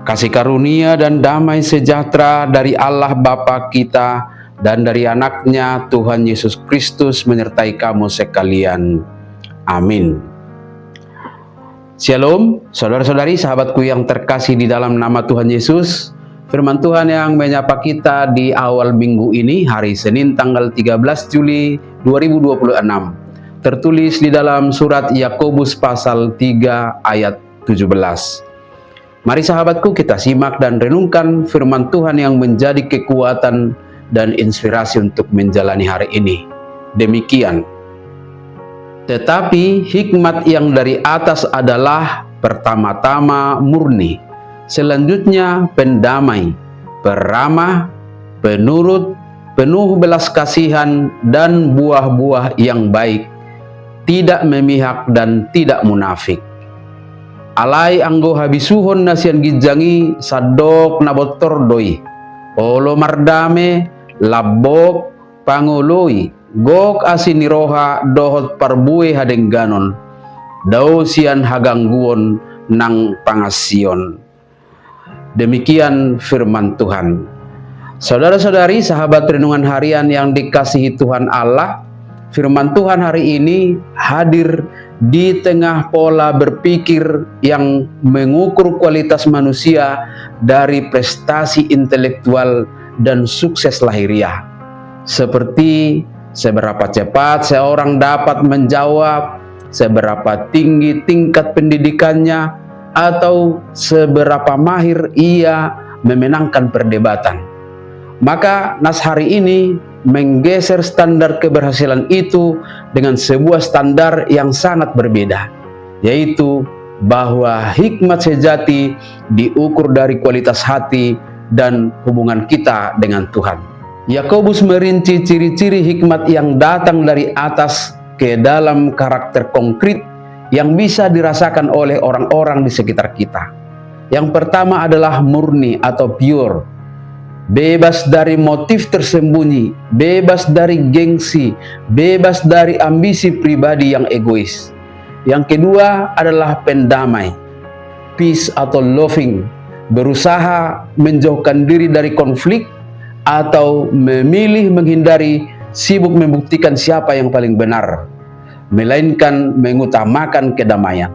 Kasih karunia dan damai sejahtera dari Allah Bapa kita dan dari anaknya Tuhan Yesus Kristus menyertai kamu sekalian. Amin. Shalom, saudara-saudari, sahabatku yang terkasih di dalam nama Tuhan Yesus. Firman Tuhan yang menyapa kita di awal minggu ini, hari Senin tanggal 13 Juli 2026. Tertulis di dalam surat Yakobus pasal 3 ayat 17. Mari sahabatku, kita simak dan renungkan firman Tuhan yang menjadi kekuatan dan inspirasi untuk menjalani hari ini. Demikian. Tetapi hikmat yang dari atas adalah pertama-tama murni, selanjutnya pendamai, peramah, penurut, penuh belas kasihan dan buah-buah yang baik, tidak memihak dan tidak munafik. Alai anggo habisuhon nasian gijangi sadok nabotor doi. Olo mardame labok pangoloi gok asiniroha dohot parbue hadengganon. Dau sian hagangguon nang pangasion. Demikian firman Tuhan. Saudara-saudari, sahabat renungan harian yang dikasihi Tuhan Allah, firman Tuhan hari ini hadir di tengah pola berpikir yang mengukur kualitas manusia dari prestasi intelektual dan sukses lahiriah. Seperti seberapa cepat seorang dapat menjawab, seberapa tinggi tingkat pendidikannya, atau seberapa mahir ia memenangkan perdebatan. Maka nas hari ini menggeser standar keberhasilan itu dengan sebuah standar yang sangat berbeda, yaitu bahwa hikmat sejati diukur dari kualitas hati dan hubungan kita dengan Tuhan. Yakobus merinci ciri-ciri hikmat yang datang dari atas ke dalam karakter konkret yang bisa dirasakan oleh orang-orang di sekitar kita. Yang pertama adalah murni atau pure, bebas dari motif tersembunyi, bebas dari gengsi, bebas dari ambisi pribadi yang egois. Yang kedua adalah pendamai, peace atau loving, berusaha menjauhkan diri dari konflik atau memilih menghindari sibuk membuktikan siapa yang paling benar, melainkan mengutamakan kedamaian.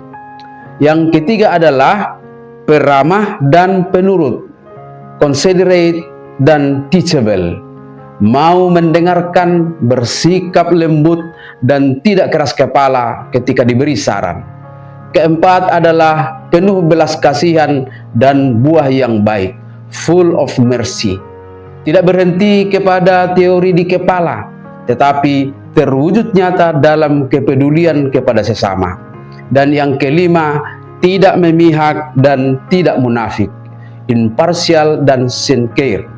Yang ketiga adalah peramah dan penurut, considerate dan teachable, mau mendengarkan, bersikap lembut dan tidak keras kepala ketika diberi saran. Keempat adalah penuh belas kasihan dan buah yang baik, full of mercy, tidak berhenti kepada teori di kepala, tetapi terwujud nyata dalam kepedulian kepada sesama. Dan yang kelima, tidak memihak dan tidak munafik, imparsial dan sincere,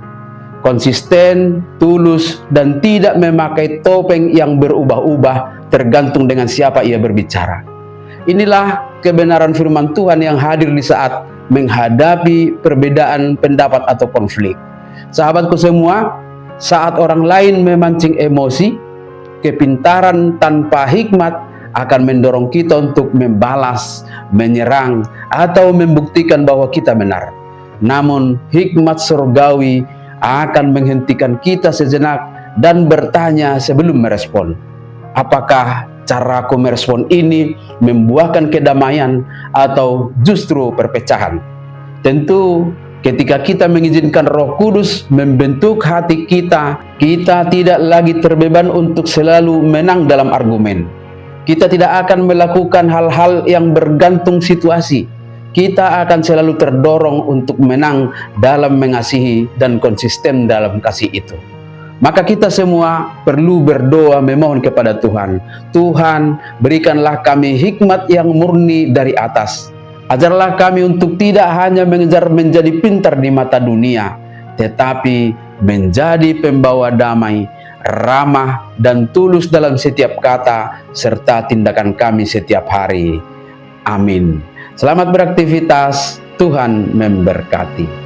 konsisten, tulus, dan tidak memakai topeng yang berubah-ubah tergantung dengan siapa ia berbicara. Inilah kebenaran firman Tuhan yang hadir di saat menghadapi perbedaan pendapat atau konflik. Sahabatku semua, saat orang lain memancing emosi, kepintaran tanpa hikmat akan mendorong kita untuk membalas, menyerang, atau membuktikan bahwa kita benar. Namun hikmat surgawi akan menghentikan kita sejenak dan bertanya sebelum merespon. Apakah caraku merespon ini membuahkan kedamaian atau justru perpecahan? Tentu ketika kita mengizinkan Roh Kudus membentuk hati kita, kita tidak lagi terbeban untuk selalu menang dalam argumen. Kita tidak akan melakukan hal-hal yang bergantung situasi. Kita akan selalu terdorong untuk menang dalam mengasihi dan konsisten dalam kasih itu. Maka kita semua perlu berdoa memohon kepada Tuhan. Tuhan, berikanlah kami hikmat yang murni dari atas. Ajarlah kami untuk tidak hanya mengejar menjadi pintar di mata dunia, tetapi menjadi pembawa damai, ramah, dan tulus dalam setiap kata serta tindakan kami setiap hari. Amin. Selamat beraktivitas, Tuhan memberkati.